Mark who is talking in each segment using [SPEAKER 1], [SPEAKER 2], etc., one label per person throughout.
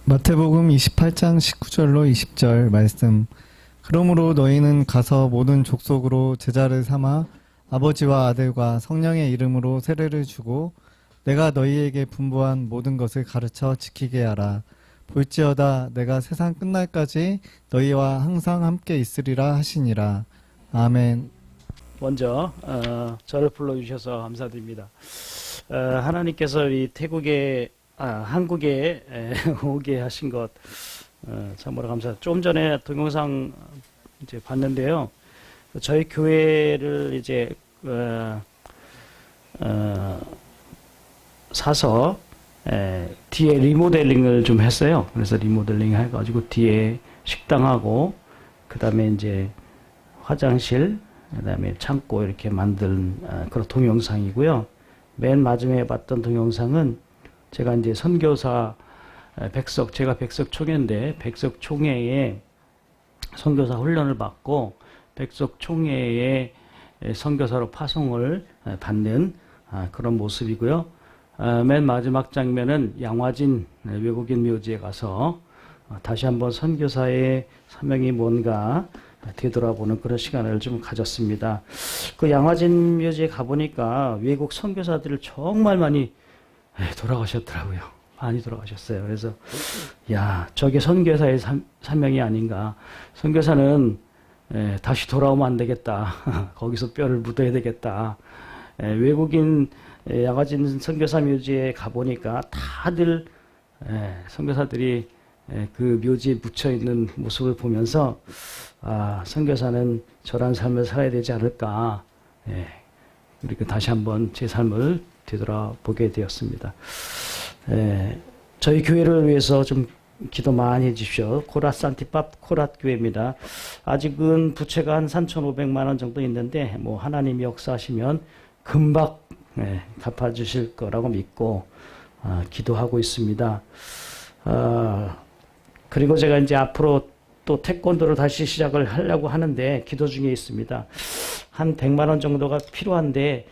[SPEAKER 1] 마태복음 28장 19절로 20절 말씀. 그러므로 너희는 가서 모든 족속으로 제자를 삼아 아버지와 아들과 성령의 이름으로 세례를 주고 내가 너희에게 분부한 모든 것을 가르쳐 지키게 하라. 볼지어다 내가 세상 끝날까지 너희와 항상 함께 있으리라 하시니라. 아멘.
[SPEAKER 2] 먼저 저를 불러주셔서 감사드립니다. 하나님께서 이 한국에 오게 하신 것 참으로 감사합니다. 좀 전에 동영상 이제 봤는데요. 저희 교회를 이제 사서 뒤에 리모델링을 좀 했어요. 그래서 리모델링 해가지고 뒤에 식당하고 그 다음에 이제 화장실, 그 다음에 창고 이렇게 만든 그런 동영상이고요. 맨 마지막에 봤던 동영상은 제가 이제 선교사 제가 백석총회인데 백석총회에 선교사 훈련을 받고 백석총회에 선교사로 파송을 받는 그런 모습이고요. 맨 마지막 장면은 양화진 외국인 묘지에 가서 다시 한번 선교사의 사명이 뭔가 되돌아보는 그런 시간을 좀 가졌습니다. 그 양화진 묘지에 가보니까 외국 선교사들을 정말 많이 돌아가셨더라고요. 많이 돌아가셨어요. 그래서 야, 저게 선교사의 사명이 아닌가. 선교사는 다시 돌아오면 안 되겠다. 거기서 뼈를 묻어야 되겠다. 외국인 양화진 선교사 묘지에 가보니까 다들 선교사들이 그 묘지에 묻혀 있는 모습을 보면서 선교사는 저런 삶을 살아야 되지 않을까. 그리고 다시 한번 제 삶을 되돌아보게 되었습니다. 저희 교회를 위해서 좀 기도 많이 해주십시오. 코랏 산티팝 코랏 교회입니다. 아직은 부채가 한 3,500만 원 정도 있는데 뭐 하나님이 역사하시면 금방 갚아주실 거라고 믿고 기도하고 있습니다. 그리고 제가 이제 앞으로 또 태권도를 다시 시작을 하려고 하는데 기도 중에 있습니다. 한 100만 원 정도가 필요한데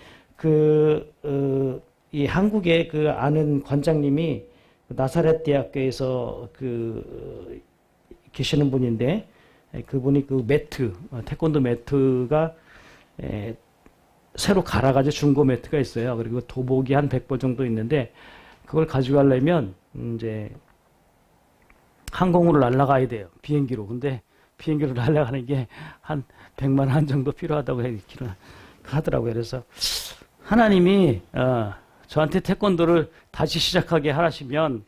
[SPEAKER 2] 이 한국에 그 아는 관장님이 나사렛 대학교에서 계시는 분인데 그분이 그 매트, 태권도 매트가 새로 갈아가지고 중고 매트가 있어요. 그리고 도복이 한 100번 정도 있는데 그걸 가져가려면 이제 항공으로 날아가야 돼요. 비행기로. 근데 비행기로 날아가는 게 한 100만 원 정도 필요하다고 하더라고요. 그래서 하나님이 저한테 태권도를 다시 시작하게 하시면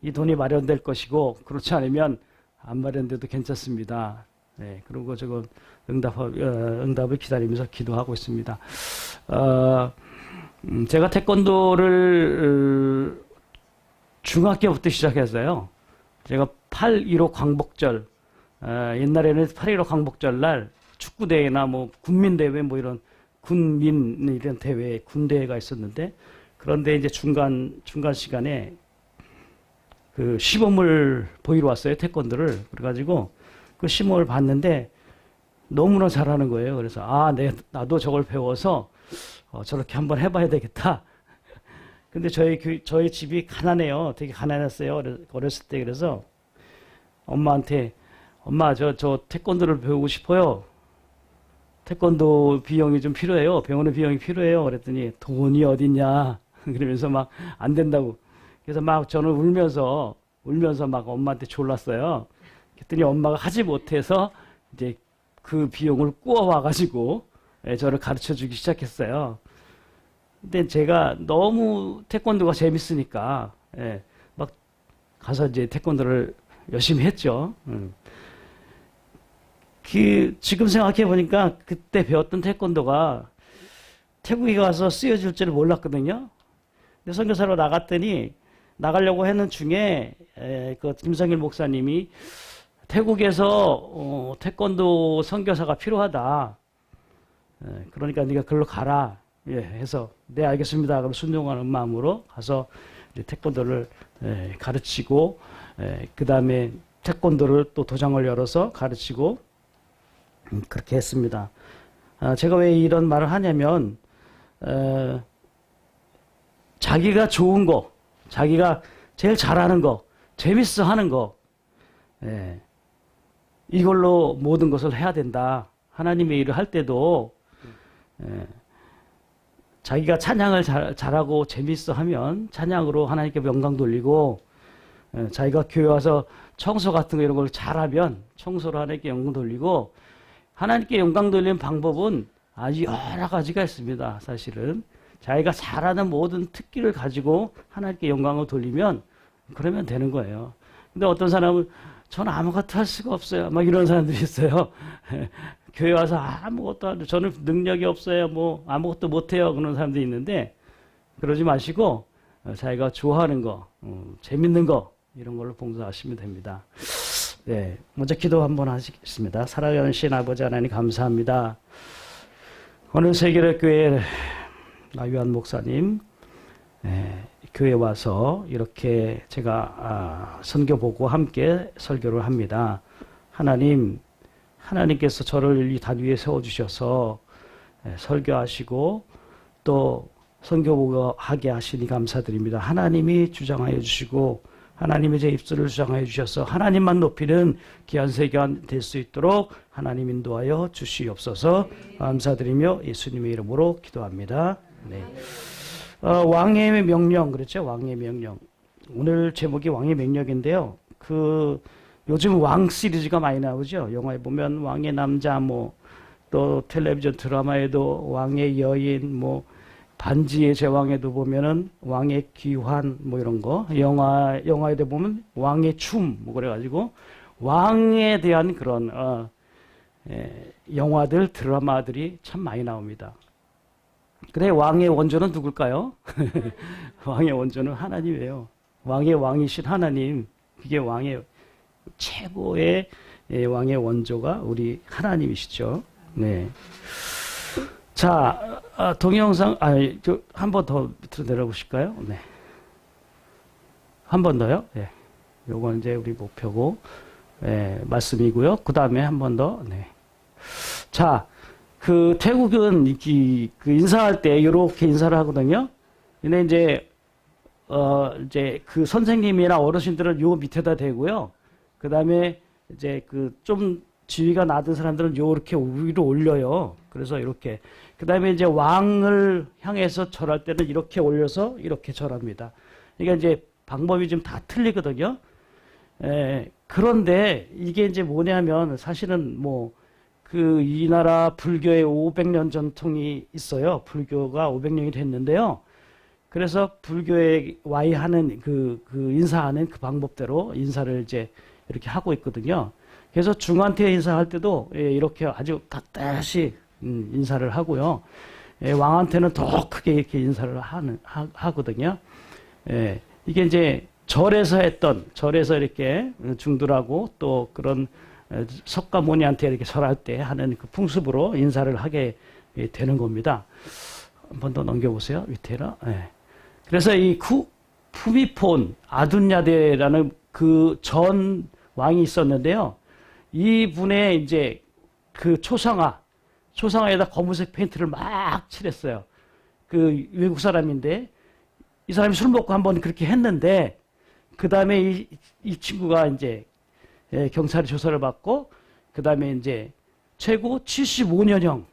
[SPEAKER 2] 이 돈이 마련될 것이고 그렇지 않으면 안 마련돼도 괜찮습니다. 그리고 저거 응답을 기다리면서 기도하고 있습니다. 제가 태권도를 중학교부터 시작했어요. 제가 8.15 광복절, 옛날에는 8.15 광복절 날 축구대회나 뭐 군민대회 뭐 이런 군민 이런 대회, 군대회가 있었는데 그런데 이제 중간 시간에 그 시범을 보이러 왔어요. 태권도를. 그래가지고 그 시범을 봤는데 너무나 잘하는 거예요. 그래서 나도 저걸 배워서 저렇게 한번 해봐야 되겠다. 근데 저희 집이 가난해요. 되게 가난했어요. 어렸을 때. 그래서 엄마한테 엄마 저 태권도를 배우고 싶어요. 태권도 비용이 좀 필요해요. 병원의 비용이 필요해요. 그랬더니 돈이 어딨냐. 그러면서 막 안 된다고. 그래서 막 저는 울면서 막 엄마한테 졸랐어요. 그랬더니 엄마가 하지 못해서 이제 그 비용을 꾸어와가지고 저를 가르쳐 주기 시작했어요. 근데 제가 너무 태권도가 재밌으니까 막 가서 이제 태권도를 열심히 했죠. 지금 생각해 보니까 그때 배웠던 태권도가 태국에 가서 쓰여질 줄 몰랐거든요. 근데 선교사로 나가려고 하는 중에 그 김성일 목사님이 태국에서 태권도 선교사가 필요하다. 그러니까 네가 글로 가라. 해서 네 알겠습니다. 그럼 순종하는 마음으로 가서 이제 태권도를 가르치고 그 다음에 태권도를 또 도장을 열어서 가르치고 그렇게 했습니다. 제가 왜 이런 말을 하냐면 자기가 좋은 거, 자기가 제일 잘하는 거 재밌어 하는 거, 예, 이걸로 모든 것을 해야 된다. 하나님의 일을 할 때도 예, 자기가 찬양을 잘하고 재밌어 하면 찬양으로 하나님께 영광 돌리고, 예, 자기가 교회 와서 청소 같은 거 이런 걸 잘하면 청소로 하나님께 영광 돌리고, 하나님께 영광 돌리는 방법은 아주 여러 가지가 있습니다. 사실은 자기가 잘하는 모든 특기를 가지고 하나님께 영광을 돌리면 그러면 되는 거예요. 근데 어떤 사람은 저는 아무것도 할 수가 없어요, 막 이런 사람들이 있어요. 교회 와서 아무것도 안 해, 저는 능력이 없어요, 뭐 아무것도 못해요, 그런 사람들이 있는데, 그러지 마시고 자기가 좋아하는 거, 재밌는 거, 이런 걸로 봉사하시면 됩니다. 네, 먼저 기도 한번 하시겠습니다. 살아계신 아버지 하나님 감사합니다. 오늘 세계력교회 나유한 목사님, 교회 와서 이렇게 제가 선교 보고 함께 설교를 합니다. 하나님께서 저를 이 단 위에 세워주셔서 설교하시고 또 선교 보고 하게 하시니 감사드립니다. 하나님이 주장하여 주시고 하나님의 제 입술을 주장하여 주셔서 하나님만 높이는 귀한 세계관 될 수 있도록 하나님 인도하여 주시옵소서. 감사드리며 예수님의 이름으로 기도합니다. 네. 왕의 명령, 그렇죠? 왕의 명령. 오늘 제목이 왕의 명령인데요. 요즘 왕 시리즈가 많이 나오죠. 영화에 보면 왕의 남자, 또 텔레비전 드라마에도 왕의 여인, 반지의 제왕에도 보면은 왕의 귀환, 이런 거. 영화에도 보면 왕의 춤, 그래가지고 왕에 대한 그런, 영화들, 드라마들이 참 많이 나옵니다. 그래, 왕의 원조는 누굴까요? 왕의 원조는 하나님이에요. 왕의 왕이신 하나님, 그게 왕의 최고의 왕의 원조가 우리 하나님이시죠. 네. 자, 동영상, 한 번 더 밑으로 내려보실까요? 네. 한 번 더요? 네. 요건 이제 우리 목표고, 말씀이고요. 그 다음에 한 번 더, 네. 자, 태국은 인사할 때 이렇게 인사를 하거든요. 근데 이제 선생님이나 어르신들은 요 밑에다 대고요. 그 다음에 이제 좀 지위가 낮은 사람들은 요렇게 위로 올려요. 그래서 이렇게. 그 다음에 이제 왕을 향해서 절할 때는 이렇게 올려서 이렇게 절합니다. 그러니까 이제 방법이 좀 다 틀리거든요. 그런데 이게 이제 뭐냐면 사실은 이 나라 불교의 500년 전통이 있어요. 불교가 500년이 됐는데요. 그래서 불교에 와이하는 인사하는 그 방법대로 인사를 이제 이렇게 하고 있거든요. 그래서 중한테 인사할 때도 이렇게 아주 깍듯이 인사를 하고요. 왕한테는 더 크게 이렇게 인사를 하거든요. 이게 이제 절에서 이렇게 중들하고 또 그런 석가모니한테 이렇게 절할 때 하는 그 풍습으로 인사를 하게 되는 겁니다. 한 번 더 넘겨보세요. 밑에라. 그래서 이 푸미폰 아둔야데라는 그 전 왕이 있었는데요. 이 분의 이제 초상화에다 검은색 페인트를 막 칠했어요. 외국 사람인데 이 사람이 술 먹고 한번 그렇게 했는데 그 다음에 이 친구가 이제 경찰의 조사를 받고 그 다음에 이제 최고 75년형.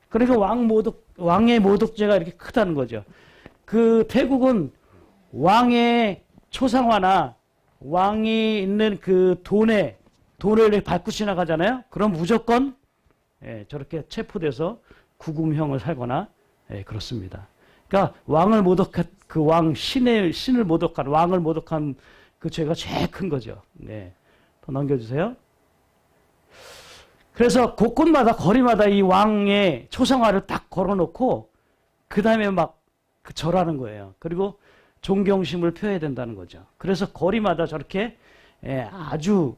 [SPEAKER 2] 그러니까 왕의 모독죄가 이렇게 크다는 거죠. 태국은 왕의 초상화나 왕이 있는 돈을 밟고 지나가잖아요. 그럼 무조건 저렇게 체포돼서 구금형을 살거나 그렇습니다. 그러니까 왕을 모독한 신을 모독한 왕을 모독한 그 죄가 제일 큰 거죠. 네. 더 넘겨주세요. 그래서 곳곳마다 거리마다 이 왕의 초상화를 딱 걸어놓고 그 다음에 막 절하는 거예요. 그리고 존경심을 표해야 된다는 거죠. 그래서 거리마다 저렇게 아주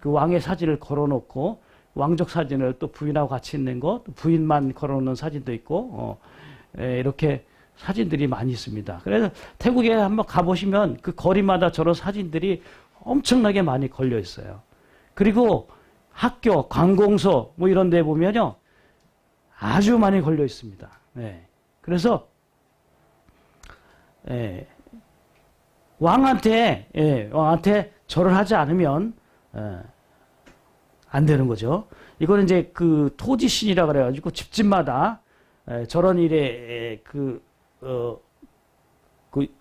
[SPEAKER 2] 왕의 사진을 걸어놓고 왕족 사진을 또 부인하고 같이 있는 거, 또 부인만 걸어놓는 사진도 있고 이렇게 사진들이 많이 있습니다. 그래서 태국에 한번 가보시면 그 거리마다 저런 사진들이 엄청나게 많이 걸려 있어요. 그리고 학교, 관공서 이런 데 보면요 아주 많이 걸려 있습니다. 그래서 왕한테 절을 하지 않으면 안 되는 거죠. 이거는 이제 그 토지신이라 그래가지고 집집마다 저런 일에 그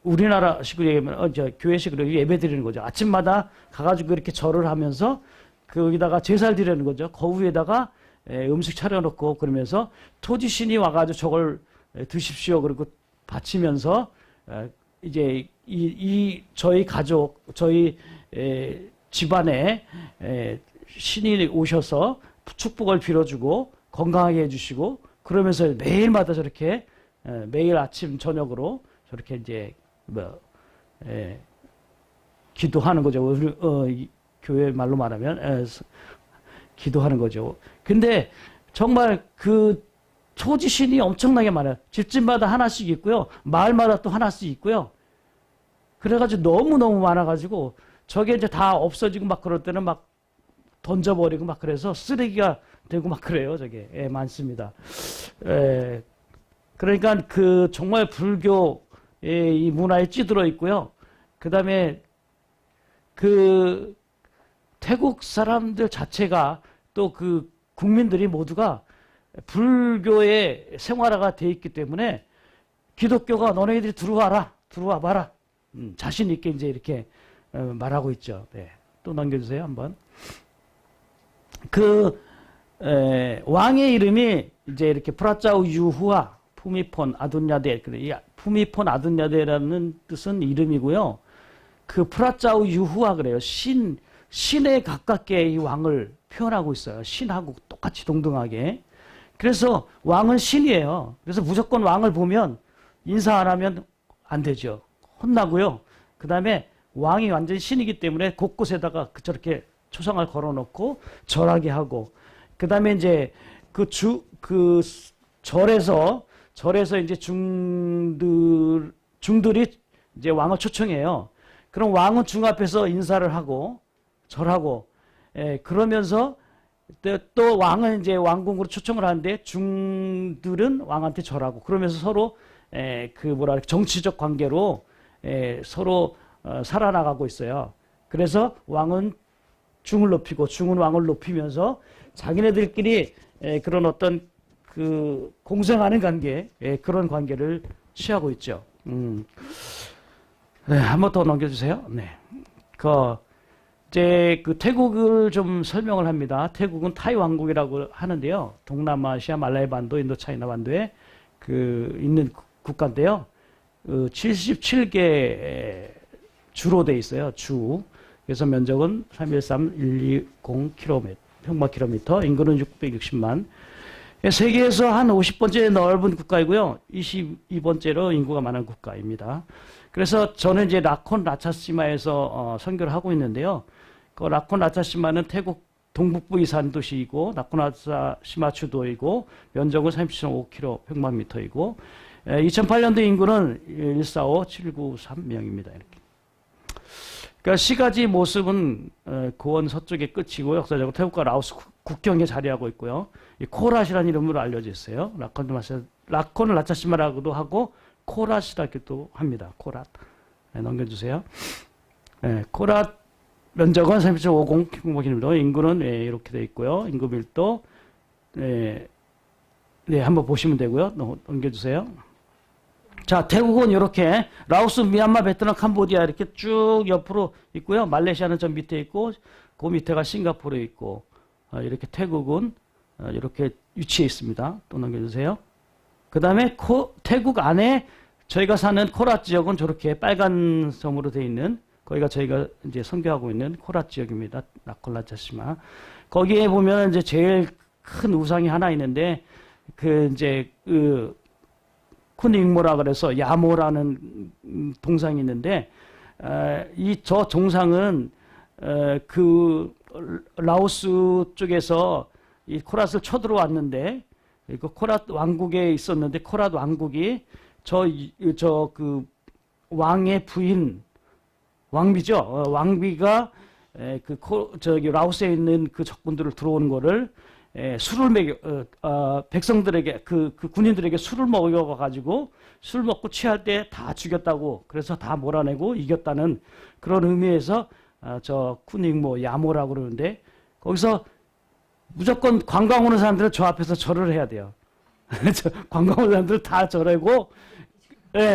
[SPEAKER 2] 우리나라식으로 얘기하면 교회식으로 예배 드리는 거죠. 아침마다 가가지고 이렇게 절을 하면서 거기다가 제사를 드리는 거죠. 거위에다가 음식 차려놓고 그러면서 토지신이 와가지고 저걸 드십시오. 그리고 바치면서 이제 저희 가족, 저희 집안에 신이 오셔서 축복을 빌어주고 건강하게 해주시고 그러면서 매일마다 저렇게 매일 아침 저녁으로 저렇게 이제 기도하는 거죠. 교회 말로 말하면 기도하는 거죠. 근데 정말 그 토지신이 엄청나게 많아요. 집집마다 하나씩 있고요. 마을마다 또 하나씩 있고요. 그래가지고 너무너무 많아가지고 저게 이제 다 없어지고 막 그럴 때는 막 던져버리고 막 그래서 쓰레기가 되고 막 그래요. 저게 많습니다. 그러니까 그 정말 불교의 이 문화에 찌들어 있고요. 그 다음에 그 태국 사람들 자체가 또 그 국민들이 모두가 불교의 생활화가 돼 있기 때문에 기독교가 너네들이 들어와 봐라. 자신 있게 이제 이렇게 말하고 있죠. 네. 또 넘겨주세요 한번. 왕의 이름이 이제 이렇게 프라짜우 유후아 푸미폰 아둔야데, 푸미폰 아둔야데라는 뜻은 이름이고요. 그 프라짜우 유후아 그래요. 신에 가깝게 이 왕을 표현하고 있어요. 신하고 똑같이 동등하게. 그래서 왕은 신이에요. 그래서 무조건 왕을 보면 인사 안 하면 안 되죠. 혼나고요. 그 다음에 왕이 완전히 신이기 때문에 곳곳에다가 저렇게 초상을 걸어놓고 절하게 하고, 그 다음에 이제 절에서 이제 중들이 이제 왕을 초청해요. 그럼 왕은 중 앞에서 인사를 하고 절하고, 그러면서 또 왕은 이제 왕궁으로 초청을 하는데 중들은 왕한테 절하고, 그러면서 서로 정치적 관계로 서로 살아나가고 있어요. 그래서 왕은 중을 높이고 중은 왕을 높이면서 자기네들끼리 그런 어떤 그 공생하는 관계, 그런 관계를 취하고 있죠. 네, 한 번 더 넘겨주세요. 네. 이제 그 태국을 좀 설명을 합니다. 태국은 타이 왕국이라고 하는데요. 동남아시아, 말라이 반도, 인도 차이나 반도에 있는 국가인데요. 77개 주로 돼 있어요. 주. 그래서 면적은 313,120 평방킬로미터, 인구는 660만. 세계에서 한 50번째 넓은 국가이고요. 22번째로 인구가 많은 국가입니다. 그래서 저는 이제 라콘 라차시마에서 선교를 하고 있는데요. 그 라콘 라차시마는 태국 동북부 이산 도시이고, 라콘 라차시마 주도이고, 면적은 37.5km 평방미터이고, 2008년도 인구는 145,793명입니다. 이렇게. 그러니까 시가지 모습은 고원 서쪽의 끝이고, 역사적으로 태국과 라오스 국경에 자리하고 있고요. 코랏이라는 이름으로 알려져 있어요. 라콘 라차시마라고도 하고 코랏이라고도 합니다. 코랏. 네, 넘겨주세요. 네, 코랏 면적은 37.50 평방킬로미터, 인구는 이렇게 되어 있고요. 인구 밀도 네, 한번 보시면 되고요. 넘겨주세요. 자, 태국은 이렇게 라오스, 미얀마, 베트남, 캄보디아 이렇게 쭉 옆으로 있고요. 말레이시아는 저 밑에 있고, 그 밑에가 싱가포르에 있고, 이렇게 태국은 이렇게 위치해 있습니다. 또 넘겨주세요. 그 다음에 태국 안에 저희가 사는 코랏 지역은 저렇게 빨간 점으로 되어 있는, 거기가 저희가 이제 선교하고 있는 코랏 지역입니다. 라콘 라차시마. 거기에 보면 이제 제일 큰 우상이 하나 있는데, 쿠닝모라 그래서 야모라는 동상이 있는데, 저 동상은 라오스 쪽에서 이 코랏을 쳐들어왔는데, 그 코랏 왕국에 있었는데, 코랏 왕국이 그 왕의 부인, 왕비죠. 왕비가 저기 라오스에 있는 그 적군들을 들어오는 거를 술을 백성들에게 그 군인들에게 술을 먹여가지고 술 먹고 취할 때 다 죽였다고 그래서 다 몰아내고 이겼다는 그런 의미에서 저 쿠닉모 야모라고 그러는데 거기서 무조건 관광 오는 사람들은 저 앞에서 절을 해야 돼요. 관광 오는 사람들 다 절하고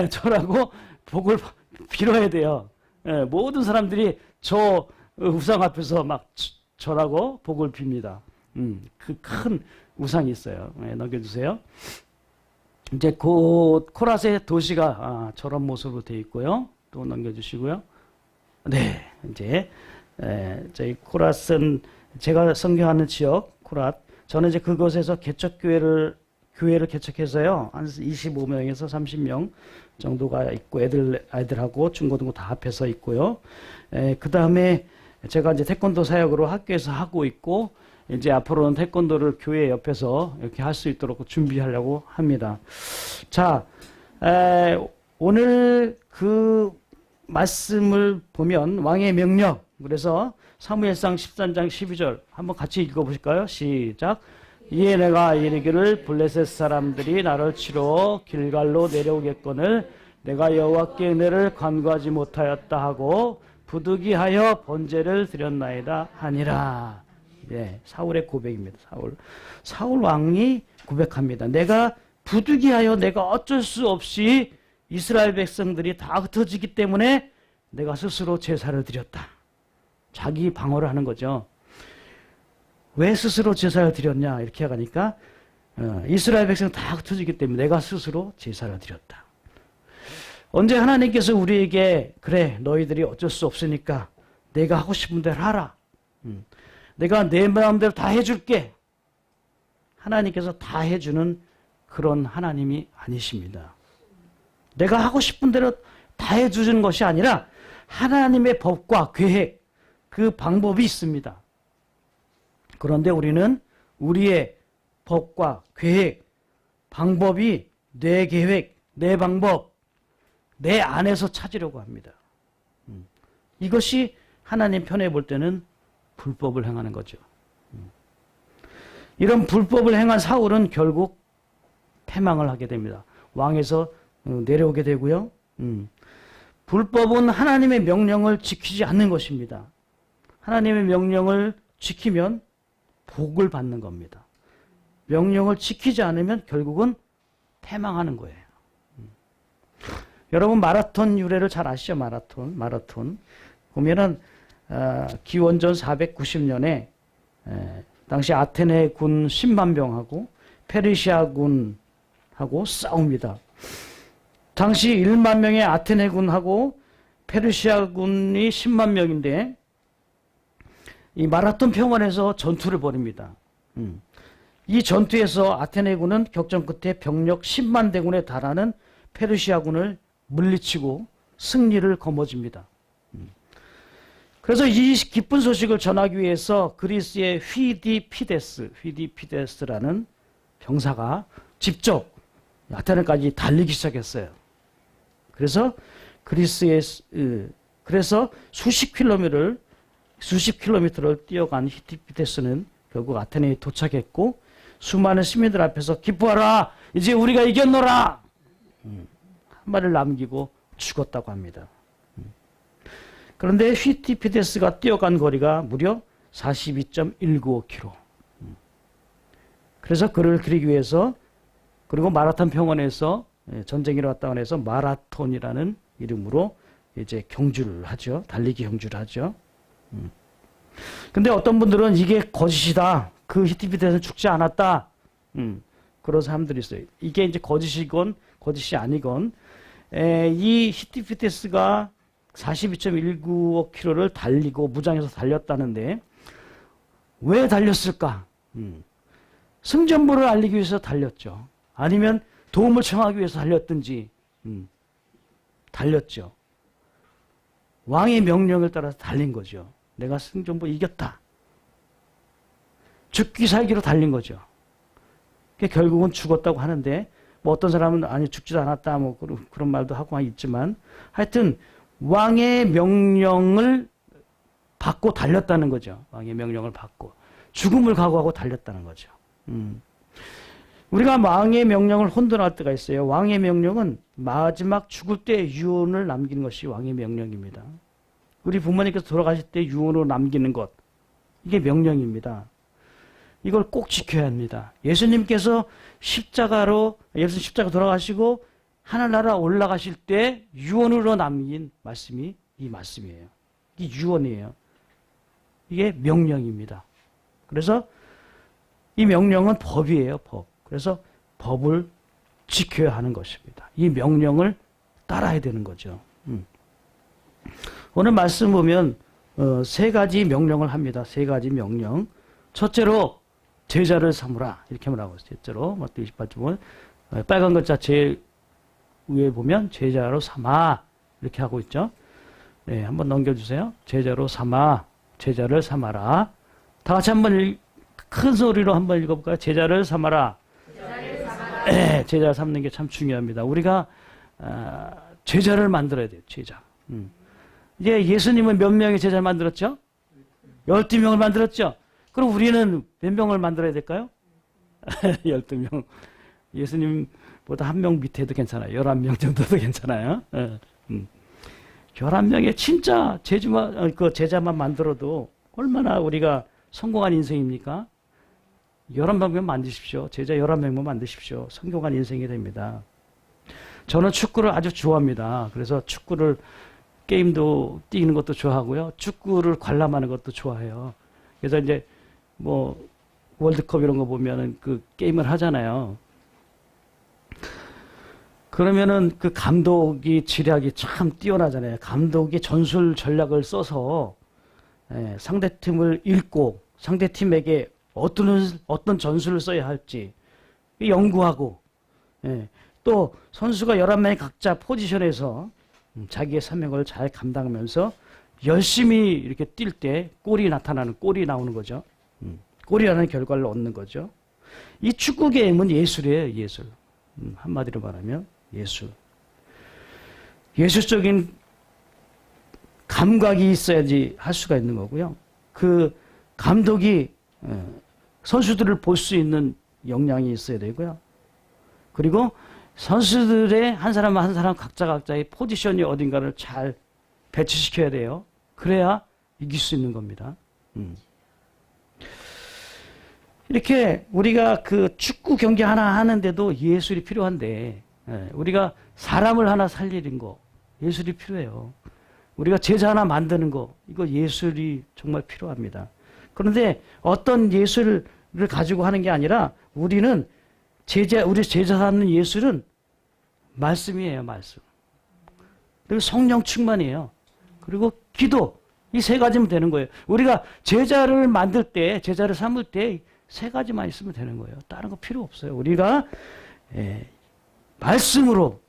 [SPEAKER 2] 절하고 복을 빌어야 돼요. 모든 사람들이 저 우상 앞에서 막 절하고 복을 빕니다. 그 큰 우상이 있어요. 넘겨주세요. 이제 곧 코라스의 도시가 저런 모습으로 되어 있고요. 또 넘겨주시고요. 네, 이제 저희 코라스는 제가 선교하는 지역 코랏. 저는 이제 그곳에서 개척교회를 개척해서요 한 25명에서 30명 정도가 있고 아이들하고 중고등부 다 합해서 있고요. 그 다음에 제가 이제 태권도 사역으로 학교에서 하고 있고 이제 앞으로는 태권도를 교회 옆에서 이렇게 할 수 있도록 준비하려고 합니다. 자, 오늘 그 말씀을 보면 왕의 명령, 그래서 사무엘상 13장 12절 한번 같이 읽어보실까요? 시작. 이에 내가 이르기를 블레셋 사람들이 나를 치러 길갈로 내려오겠거늘 내가 여호와께 은혜를 간구하지 못하였다 하고 부득이하여 번제를 드렸나이다 하니라. 네, 사울의 고백입니다. 사울 왕이 고백합니다. 내가 부득이하여 내가 어쩔 수 없이 이스라엘 백성들이 다 흩어지기 때문에 내가 스스로 제사를 드렸다. 자기 방어를 하는 거죠. 왜 스스로 제사를 드렸냐 이렇게 하니까 이스라엘 백성 다 흩어지기 때문에 내가 스스로 제사를 드렸다. 언제 하나님께서 우리에게 그래 너희들이 어쩔 수 없으니까 내가 하고 싶은 대로 하라. 내가 내 마음대로 다 해줄게. 하나님께서 다 해주는 그런 하나님이 아니십니다. 내가 하고 싶은 대로 다 해주는 것이 아니라 하나님의 법과 계획, 그 방법이 있습니다. 그런데 우리는 우리의 법과 계획, 방법이 내 계획, 내 방법, 내 안에서 찾으려고 합니다. 이것이 하나님 편에 볼 때는 불법을 행하는 거죠. 이런 불법을 행한 사울은 결국 패망을 하게 됩니다. 왕에서 내려오게 되고요. 불법은 하나님의 명령을 지키지 않는 것입니다. 하나님의 명령을 지키면 복을 받는 겁니다. 명령을 지키지 않으면 결국은 패망하는 거예요. 여러분 마라톤 유래를 잘 아시죠? 마라톤. 보면은 기원전 490년에 당시 아테네 군 10만 병하고 페르시아 군하고 싸웁니다. 당시 1만 명의 아테네 군하고 페르시아 군이 10만 명인데 이 마라톤 평원에서 전투를 벌입니다. 이 전투에서 아테네 군은 격전 끝에 병력 10만 대군에 달하는 페르시아 군을 물리치고 승리를 거머쥡니다. 그래서 이 기쁜 소식을 전하기 위해서 그리스의 휘디피데스라는 병사가 직접 아테네까지 달리기 시작했어요. 그래서 그래서 수십 킬로미터를 뛰어간 휘디피데스는 결국 아테네에 도착했고 수많은 시민들 앞에서 기뻐하라 이제 우리가 이겼노라 한 말을 남기고 죽었다고 합니다. 그런데 휘디피데스가 뛰어간 거리가 무려 42.195km. 그래서 그를 그리기 위해서 그리고 마라톤 평원에서 전쟁이 일어났다고 해서 마라톤이라는 이름으로 이제 경주를 하죠. 달리기 경주를 하죠. 근데 어떤 분들은 이게 거짓이다. 그 휘디피데스는 죽지 않았다. 그런 사람들이 있어요. 이게 이제 거짓이건 거짓이 아니건 이 휘디피데스가 42.195km를 달리고 무장해서 달렸다는데 왜 달렸을까? 승전보를 알리기 위해서 달렸죠. 아니면 도움을 청하기 위해서 달렸든지 달렸죠. 왕의 명령을 따라서 달린 거죠. 내가 승전보 이겼다. 죽기 살기로 달린 거죠. 결국은 죽었다고 하는데 뭐 어떤 사람은 아니 죽지도 않았다 뭐 그런 말도 하고 있지만 하여튼 왕의 명령을 받고 달렸다는 거죠. 왕의 명령을 받고 죽음을 각오하고 달렸다는 거죠. 우리가 왕의 명령을 혼돈할 때가 있어요. 왕의 명령은 마지막 죽을 때 유언을 남기는 것이 왕의 명령입니다. 우리 부모님께서 돌아가실 때 유언으로 남기는 것, 이게 명령입니다. 이걸 꼭 지켜야 합니다. 예수님께서 십자가 돌아가시고 하늘나라 올라가실 때 유언으로 남긴 말씀이 이 말씀이에요. 이게 유언이에요. 이게 명령입니다. 그래서 이 명령은 법이에요, 법. 그래서 법을 지켜야 하는 것입니다. 이 명령을 따라야 되는 거죠. 오늘 말씀 보면 세 가지 명령을 합니다. 세 가지 명령. 첫째로 제자를 삼으라 이렇게 말하고 있어요. 첫째로 마태복음 28장 보면 빨간 글자 제일 위에 보면 제자로 삼아 이렇게 하고 있죠. 네, 한번 넘겨주세요. 제자로 삼아, 제자를 삼아라. 다 같이 한번 큰 소리로 한번 읽어볼까요? 제자를 삼아라. 네, 제자를 삼는 게 참 중요합니다. 우리가 제자를 만들어야 돼요. 제자. 이제 예수님은 몇 명의 제자를 만들었죠? 12명을 만들었죠? 그럼 우리는 몇 명을 만들어야 될까요? 12명. 예수님보다 한 명 밑에도 괜찮아요. 11명 정도도 괜찮아요. 11명의 진짜 제자만 만들어도 얼마나 우리가 성공한 인생입니까? 11명만 만드십시오. 제자 11명만 만드십시오. 성공한 인생이 됩니다. 저는 축구를 아주 좋아합니다. 그래서 축구를 게임도 뛰는 것도 좋아하고요. 축구를 관람하는 것도 좋아해요. 그래서 이제 뭐 월드컵 이런 거 보면은 그 게임을 하잖아요. 그러면은 그 감독이 지략이 참 뛰어나잖아요. 감독이 전술 전략을 써서 상대팀을 읽고 상대팀에게 어떤 전술을 써야 할지 연구하고 또 선수가 11명이 각자 포지션에서 자기의 사명을 잘 감당하면서 열심히 이렇게 뛸 때 골이 나오는 거죠. 골이라는 결과를 얻는 거죠. 이 축구 게임은 예술이에요, 예술. 한마디로 말하면 예술. 예술적인 감각이 있어야지 할 수가 있는 거고요. 그 감독이 선수들을 볼 수 있는 역량이 있어야 되고요. 그리고 선수들의 한 사람 한 사람 각자의 포지션이 어딘가를 잘 배치시켜야 돼요. 그래야 이길 수 있는 겁니다. 이렇게 우리가 그 축구 경기 하나 하는데도 예술이 필요한데 우리가 사람을 하나 살리는 거 예술이 필요해요. 우리가 제자 하나 만드는 거 이거 예술이 정말 필요합니다. 그런데 어떤 예술을 가지고 하는 게 아니라 우리 제자 하는 예술은 말씀이에요, 말씀. 그리고 성령 충만이에요. 그리고 기도. 이 세 가지면 되는 거예요. 우리가 제자를 만들 때, 제자를 삼을 때 세 가지만 있으면 되는 거예요. 다른 거 필요 없어요. 우리가 말씀으로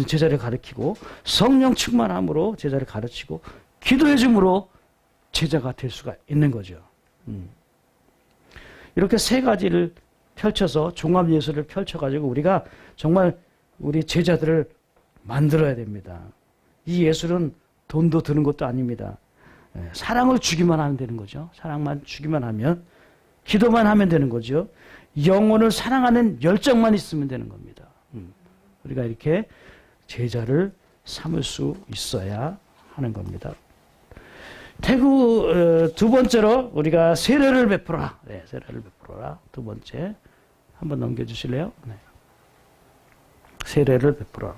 [SPEAKER 2] 제자를 가르치고 성령 충만함으로 제자를 가르치고 기도해 줌으로 제자가 될 수가 있는 거죠. 이렇게 세 가지를 펼쳐서 종합예술을 펼쳐가지고 우리가 정말 우리 제자들을 만들어야 됩니다. 이 예술은 돈도 드는 것도 아닙니다. 사랑을 주기만 하면 되는 거죠. 사랑만 주기만 하면, 기도만 하면 되는 거죠. 영혼을 사랑하는 열정만 있으면 되는 겁니다. 우리가 이렇게 제자를 삼을 수 있어야 하는 겁니다. 두 번째로 우리가 세례를 베풀어라. 네, 세례를 베풀어라. 두 번째. 한번 넘겨주실래요? 네. 세례를 베풀어라.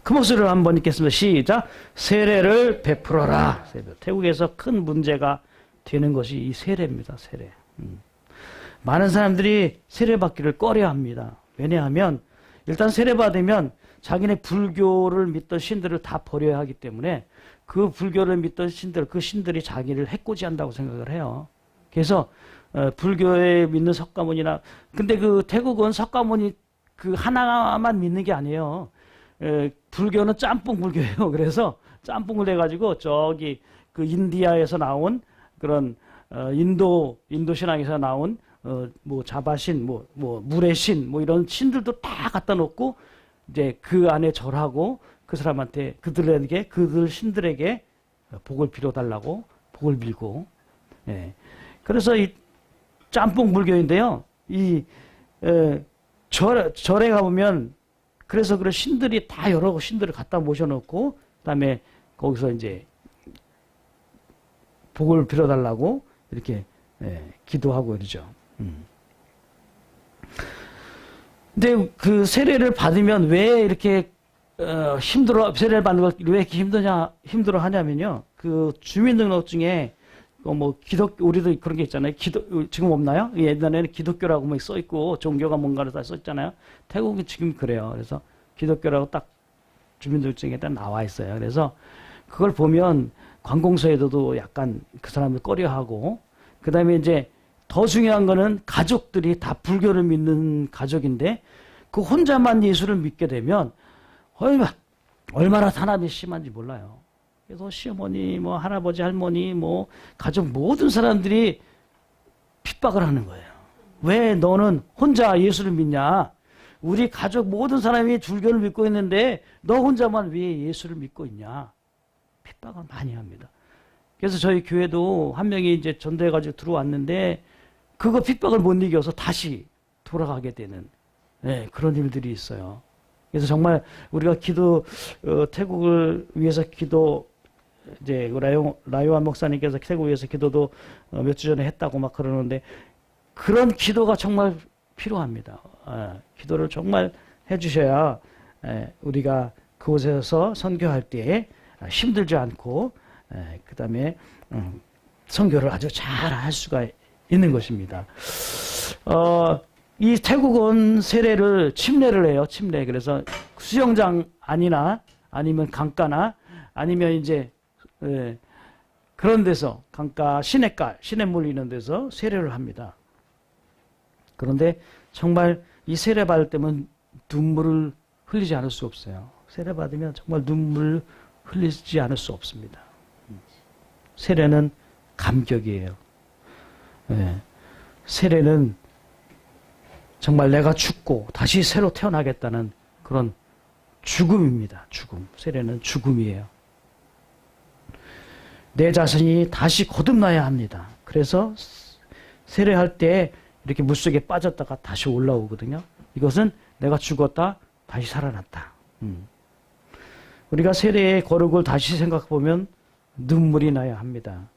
[SPEAKER 2] 그 목소리를 한번 읽겠습니다. 시작. 세례를 베풀어라. 태국에서 큰 문제가 되는 것이 이 세례입니다. 세례. 많은 사람들이 세례받기를 꺼려합니다. 왜냐하면 일단 세례받으면 자기네 불교를 믿던 신들을 다 버려야 하기 때문에 그 불교를 믿던 신들, 그 신들이 자기를 해코지한다고 생각을 해요. 그래서 불교에 믿는 석가모니나, 근데 그 태국은 석가모니 그 하나만 믿는 게 아니에요. 불교는 짬뽕 불교예요. 그래서 짬뽕을 해가지고 저기 그 인디아에서 나온 그런 인도 신앙에서 나온 뭐 자바신, 뭐 물의 신, 뭐 이런 신들도 다 갖다 놓고 이제 그 안에 절하고 그 사람한테 그들 신들에게 복을 빌어달라고 복을 빌고, 그래서 짬뽕 불교인데요. 절에 가보면 그래서 그런 신들이 다 여러 신들을 갖다 모셔놓고 그다음에 거기서 이제 복을 빌어달라고 이렇게 기도하고 이러죠. 근데 그 세례를 받으면 왜 이렇게 세례를 받는 걸 왜 이렇게 힘들어 하냐면요. 그 주민등록증에 뭐 우리도 그런 게 있잖아요. 지금 없나요? 옛날에는 기독교라고 뭐 써 있고 종교가 뭔가를 다 써 있잖아요. 태국은 지금 그래요. 그래서 기독교라고 딱 주민등록증에 딱 나와 있어요. 그래서 그걸 보면 관공서에도 약간 그 사람을 꺼려하고, 그 다음에 이제 더 중요한 거는 가족들이 다 불교를 믿는 가족인데 그 혼자만 예수를 믿게 되면 얼마나 탄압이 심한지 몰라요. 그래서 시어머니, 뭐 할아버지, 할머니, 뭐 가족 모든 사람들이 핍박을 하는 거예요. 왜 너는 혼자 예수를 믿냐? 우리 가족 모든 사람이 불교를 믿고 있는데 너 혼자만 왜 예수를 믿고 있냐? 핍박을 많이 합니다. 그래서 저희 교회도 한 명이 이제 전도해가지고 들어왔는데 그거 핍박을 못 이겨서 다시 돌아가게 되는 그런 일들이 있어요. 그래서 정말 우리가 태국을 위해서 이제 라요한 목사님께서 태국 위해서 기도도 몇 주 전에 했다고 막 그러는데 그런 기도가 정말 필요합니다. 기도를 정말 해주셔야 우리가 그곳에서 선교할 때 힘들지 않고 그 다음에 선교를 아주 잘 할 수가 있는 것입니다. 이 태국은 세례를 침례를 해요. 침례. 그래서 수영장 아니면 강가나 아니면 이제 그런 데서 강가 시냇물 있는 데서 세례를 합니다. 그런데 정말 이 세례 받을 때면 눈물을 흘리지 않을 수 없어요. 세례 받으면 정말 눈물 흘리지 않을 수 없습니다. 세례는 감격이에요. 세례는 정말 내가 죽고 다시 새로 태어나겠다는 그런 죽음입니다. 죽음. 세례는 죽음이에요. 내 자신이 다시 거듭나야 합니다. 그래서 세례할 때 이렇게 물속에 빠졌다가 다시 올라오거든요. 이것은 내가 죽었다 다시 살아났다. 우리가 세례의 거룩을 다시 생각해 보면 눈물이 나야 합니다.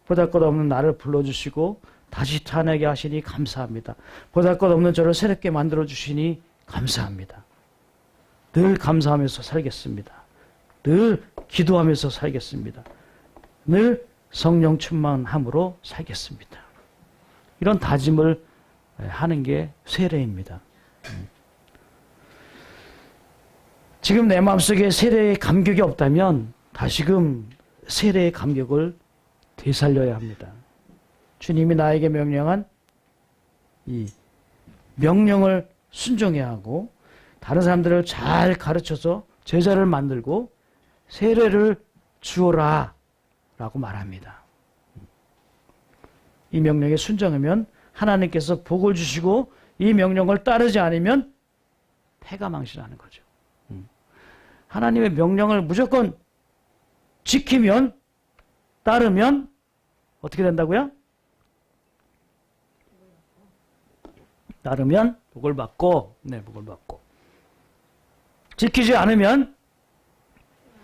[SPEAKER 2] 보잘것없는 나를 불러주시고 다시 태어나게 하시니 감사합니다. 보잘것없는 저를 새롭게 만들어주시니 감사합니다. 늘 감사하면서 살겠습니다. 늘 기도하면서 살겠습니다. 늘 성령 충만함으로 살겠습니다. 이런 다짐을 하는 게 세례입니다. 지금 내 마음속에 세례의 감격이 없다면 다시금 세례의 감격을 되살려야 합니다. 주님이 나에게 명령한 이 명령을 순종해야 하고 다른 사람들을 잘 가르쳐서 제자를 만들고 세례를 주어라 라고 말합니다. 이 명령에 순종하면 하나님께서 복을 주시고 이 명령을 따르지 않으면 패가 망신하는 거죠. 하나님의 명령을 무조건 지키면 따르면 어떻게 된다고요? 따르면 복을 받고, 복을 받고. 지키지 않으면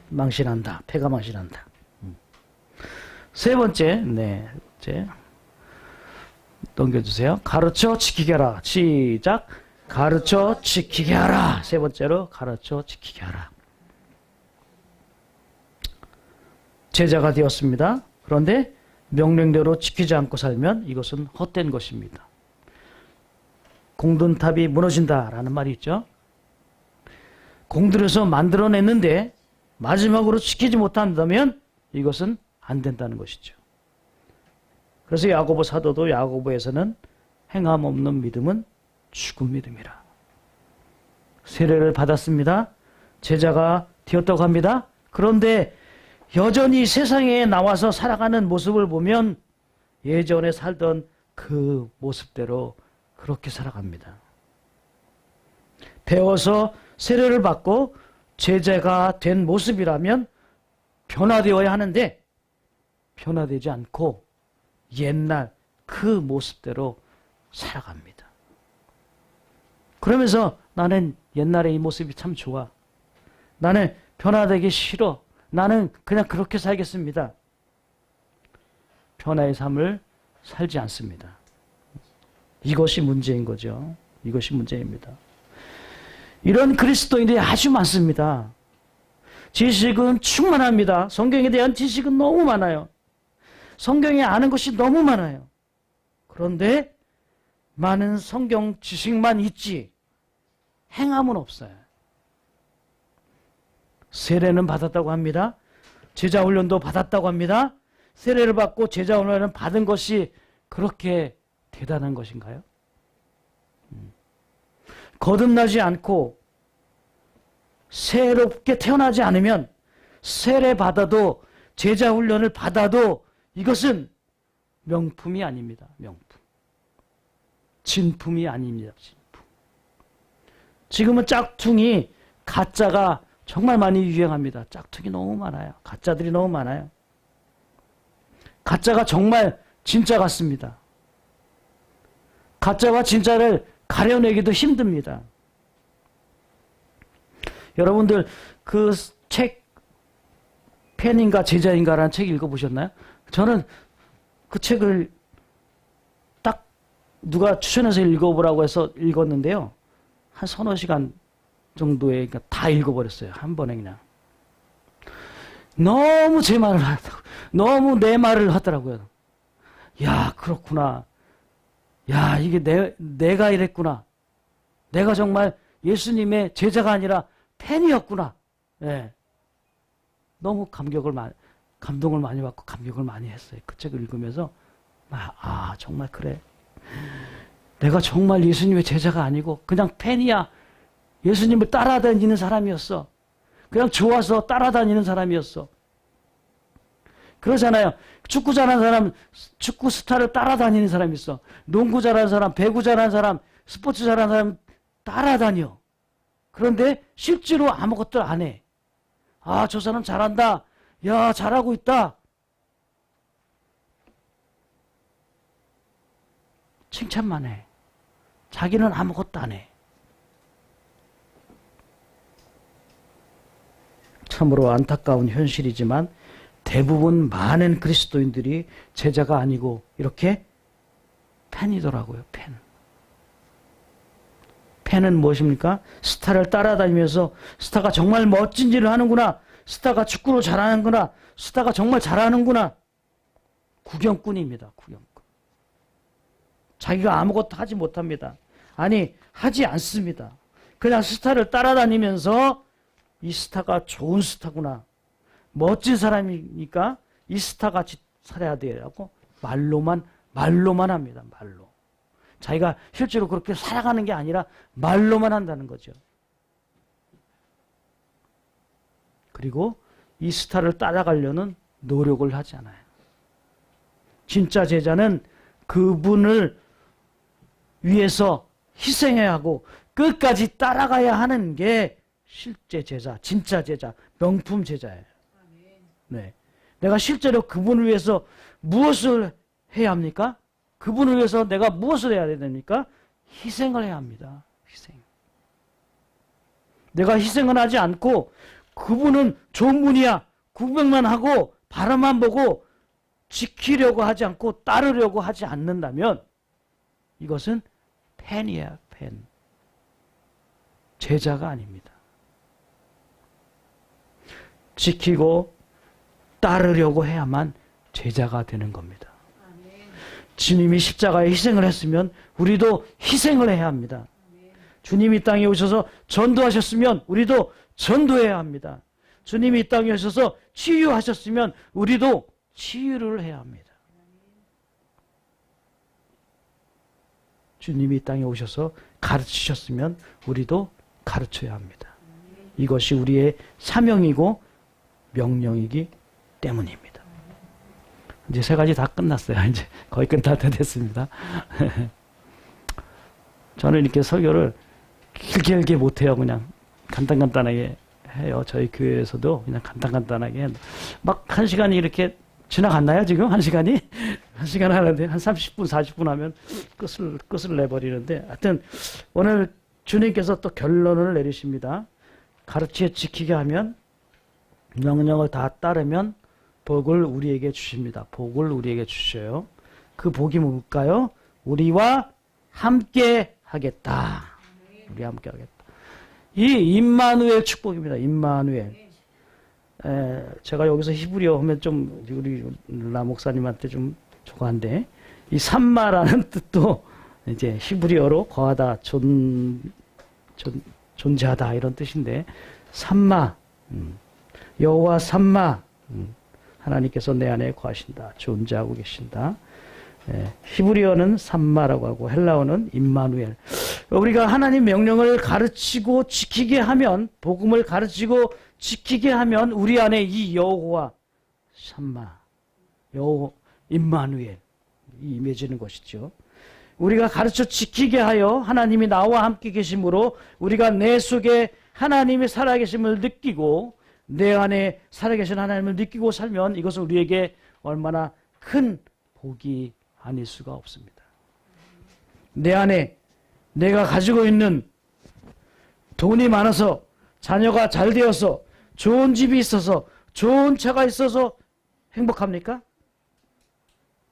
[SPEAKER 2] 망신한다. 패가 망신한다. 세 번째, 넘겨주세요. 가르쳐 지키게 하라. 시작. 가르쳐 지키게 하라. 세 번째로 가르쳐 지키게 하라. 제자가 되었습니다. 그런데 명령대로 지키지 않고 살면 이것은 헛된 것입니다. 공든탑이 무너진다라는 말이 있죠. 공들여서 만들어냈는데 마지막으로 지키지 못한다면 이것은 안 된다는 것이죠. 그래서 야고보 사도도 야고보에서는 행함 없는 믿음은 죽은 믿음이라. 세례를 받았습니다. 제자가 되었다고 합니다. 그런데 여전히 세상에 나와서 살아가는 모습을 보면 예전에 살던 그 모습대로 그렇게 살아갑니다. 배워서 세례를 받고 제자가 된 모습이라면 변화되어야 하는데 변화되지 않고 옛날 그 모습대로 살아갑니다. 그러면서 나는 옛날에 이 모습이 참 좋아. 나는 변화되기 싫어. 나는 그냥 그렇게 살겠습니다. 변화의 삶을 살지 않습니다. 이것이 문제인 거죠. 이것이 문제입니다. 이런 그리스도인들이 아주 많습니다. 지식은 충만합니다. 성경에 대한 지식은 너무 많아요. 성경에 아는 것이 너무 많아요. 그런데 많은 성경 지식만 있지 행함은 없어요. 세례는 받았다고 합니다. 제자 훈련도 받았다고 합니다. 세례를 받고 제자 훈련을 받은 것이 그렇게 대단한 것인가요? 거듭나지 않고 새롭게 태어나지 않으면 세례 받아도 제자 훈련을 받아도 이것은 명품이 아닙니다. 명품. 진품이 아닙니다. 진품. 지금은 짝퉁이 가짜가 정말 많이 유행합니다. 짝퉁이 너무 많아요. 가짜들이 너무 많아요. 가짜가 정말 진짜 같습니다. 가짜와 진짜를 가려내기도 힘듭니다. 여러분들 그 책 팬인가 제자인가라는 책 읽어보셨나요? 저는 그 책을 딱 누가 추천해서 읽어보라고 해서 읽었는데요. 한 서너 시간 정도에 그러니까 다 읽어버렸어요. 한 번에 그냥. 너무 제 말을 하더라고요. 너무 내 말을 하더라고요. 야, 그렇구나. 야, 이게 내가 이랬구나. 내가 정말 예수님의 제자가 아니라 팬이었구나. 예. 너무 감동을 많이 받고 감격을 많이 했어요. 그 책을 읽으면서 정말 그래. 내가 정말 예수님의 제자가 아니고 그냥 팬이야. 예수님을 따라다니는 사람이었어. 그냥 좋아서 따라다니는 사람이었어. 그러잖아요. 축구 잘하는 사람, 축구 스타를 따라다니는 사람이 있어. 농구 잘하는 사람, 배구 잘하는 사람, 스포츠 잘하는 사람 따라다녀. 그런데 실제로 아무것도 안 해. 저 사람 잘한다. 야, 잘하고 있다. 칭찬만 해. 자기는 아무것도 안 해. 참으로 안타까운 현실이지만 대부분 많은 그리스도인들이 제자가 아니고 이렇게 팬이더라고요. 팬. 팬은 무엇입니까? 스타를 따라다니면서 스타가 정말 멋진 일을 하는구나. 스타가 축구를 잘하는구나. 스타가 정말 잘하는구나. 구경꾼입니다. 구경꾼. 자기가 아무것도 하지 못합니다. 아니, 하지 않습니다. 그냥 스타를 따라다니면서 이 스타가 좋은 스타구나. 멋진 사람이니까 이 스타같이 살아야 되라고 말로만 합니다. 말로. 자기가 실제로 그렇게 살아가는 게 아니라 말로만 한다는 거죠. 그리고 이 스타를 따라가려는 노력을 하지 않아요. 진짜 제자는 그분을 위해서 희생해야 하고 끝까지 따라가야 하는 게 실제 제자, 진짜 제자, 명품 제자예요. 네. 내가 실제로 그분을 위해서 무엇을 해야 합니까? 그분을 위해서 내가 무엇을 해야 됩니까? 희생을 해야 합니다. 희생. 내가 희생을 하지 않고 그분은 좋은 분이야. 구경만 하고 바라만 보고 지키려고 하지 않고 따르려고 하지 않는다면 이것은 팬이야, 팬. 제자가 아닙니다. 지키고 따르려고 해야만 제자가 되는 겁니다. 주님이 십자가에 희생을 했으면 우리도 희생을 해야 합니다. 주님이 이 땅에 오셔서 전도하셨으면 우리도 전도해야 합니다. 주님이 이 땅에 오셔서 치유하셨으면 우리도 치유를 해야 합니다. 주님이 이 땅에 오셔서 가르치셨으면 우리도 가르쳐야 합니다. 이것이 우리의 사명이고 명령이기 때문입니다. 이제 세 가지 다 끝났어요. 이제 거의 끝날 때 됐습니다. 저는 이렇게 설교를 길게 못해요. 그냥 간단하게 해요. 저희 교회에서도 그냥 간단하게 막 한 시간이 이렇게 지나갔나요? 지금 한 시간이? 1시간 하는데 한 30분, 40분 하면 끝을 내버리는데, 하여튼 오늘 주님께서 또 결론을 내리십니다. 가르치어 지키게 하면, 명령을 다 따르면 복을 우리에게 주십니다. 복을 우리에게 주셔요. 그 복이 뭘까요? 우리와 함께 하겠다. 우리 함께 하겠다. 이 임마누엘 축복입니다. 임마누엘. 제가 여기서 히브리어 하면 좀 우리 라 목사님한테 좀 조가한데, 이 삼마라는 뜻도 이제 히브리어로 거하다, 존재하다 이런 뜻인데, 삼마, 여호와 삼마, 하나님께서 내 안에 거하신다, 존재하고 계신다. 히브리어는 삼마라고 하고 헬라어는 임마누엘. 우리가 하나님 명령을 가르치고 지키게 하면, 복음을 가르치고 지키게 하면 우리 안에 이 여호와 삼마, 임마누엘 이 임해지는 것이죠. 우리가 가르쳐 지키게 하여 하나님이 나와 함께 계심으로 우리가 내 속에 하나님이 살아계심을 느끼고 내 안에 살아계신 하나님을 느끼고 살면 이것은 우리에게 얼마나 큰 복이 아닐 수가 없습니다. 내 안에 내가 가지고 있는 돈이 많아서, 자녀가 잘 되어서, 좋은 집이 있어서, 좋은 차가 있어서 행복합니까?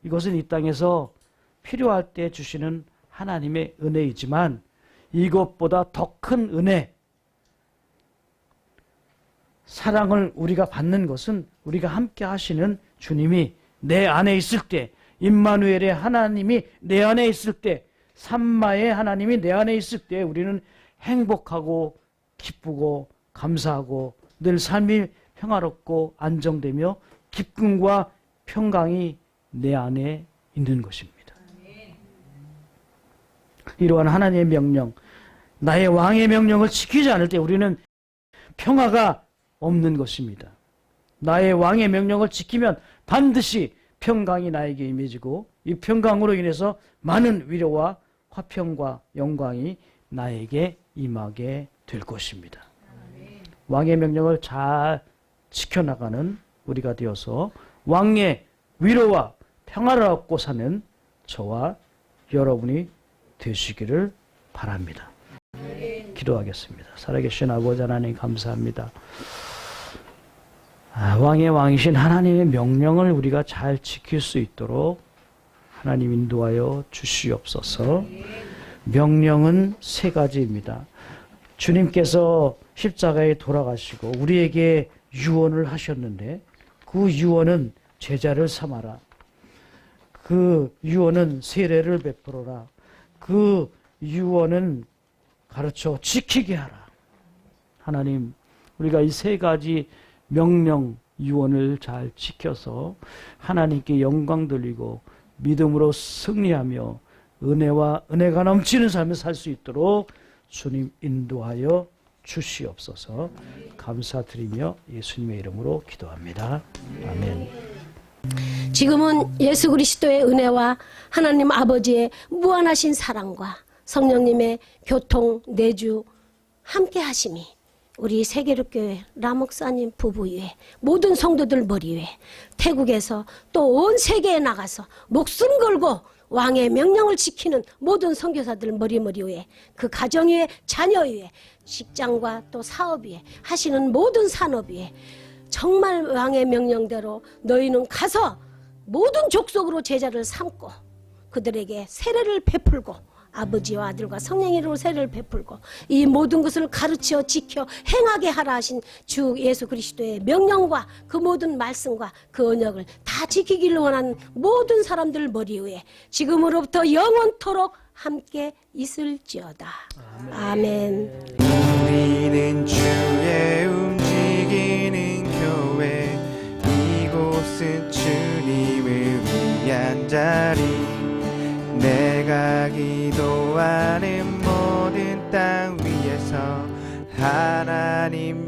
[SPEAKER 2] 이것은 이 땅에서 필요할 때 주시는 하나님의 은혜이지만 이것보다 더 큰 은혜, 사랑을 우리가 받는 것은 우리가 함께 하시는 주님이 내 안에 있을 때, 임마누엘의 하나님이 내 안에 있을 때, 삼마의 하나님이 내 안에 있을 때 우리는 행복하고 기쁘고 감사하고 늘 삶이 평화롭고 안정되며 기쁨과 평강이 내 안에 있는 것입니다. 이러한 하나님의 명령, 나의 왕의 명령을 지키지 않을 때 우리는 평화가 없는 것입니다. 나의 왕의 명령을 지키면 반드시 평강이 나에게 임해지고 이 평강으로 인해서 많은 위로와 화평과 영광이 나에게 임하게 될 것입니다. 왕의 명령을 잘 지켜나가는 우리가 되어서 왕의 위로와 평화를 얻고 사는 저와 여러분이 되시기를 바랍니다. 기도하겠습니다. 살아계신 아버지 하나님 감사합니다. 왕의 왕이신 하나님의 명령을 우리가 잘 지킬 수 있도록 하나님 인도하여 주시옵소서. 명령은 세 가지입니다. 주님께서 십자가에 돌아가시고 우리에게 유언을 하셨는데 그 유언은 제자를 삼아라. 그 유언은 세례를 베풀어라. 그 유언은 가르쳐 지키게 하라. 하나님, 우리가 이 세 가지 명령, 유언을 잘 지켜서 하나님께 영광 돌리고 믿음으로 승리하며 은혜가 넘치는 삶을 살 수 있도록 주님 인도하여 주시옵소서. 감사드리며 예수님의 이름으로 기도합니다. 아멘.
[SPEAKER 3] 지금은 예수 그리스도의 은혜와 하나님 아버지의 무한하신 사랑과 성령님의 교통, 내주, 함께 하심이 우리 세계롭교회 라목사님 부부 위에 모든 성도들 머리 위에 태국에서 또 온 세계에 나가서 목숨 걸고 왕의 명령을 지키는 모든 선교사들 머리 위에 그 가정 위에 자녀 위에 직장과 또 사업 위에 하시는 모든 산업 위에 정말 왕의 명령대로 너희는 가서 모든 족속으로 제자를 삼고 그들에게 세례를 베풀고 아버지와 아들과 성령의 이름으로 세례를 베풀고 이 모든 것을 가르쳐 지켜 행하게 하라 하신 주 예수 그리스도의 명령과 그 모든 말씀과 그 언약을 다 지키기를 원하는 모든 사람들 머리 위에 지금으로부터 영원토록 함께 있을지어다. 아멘.
[SPEAKER 4] 우리는 주의 움직이는 교회, 이곳은 주님을 위한 자리. 내가 기도하는 모든 땅 위에서 하나님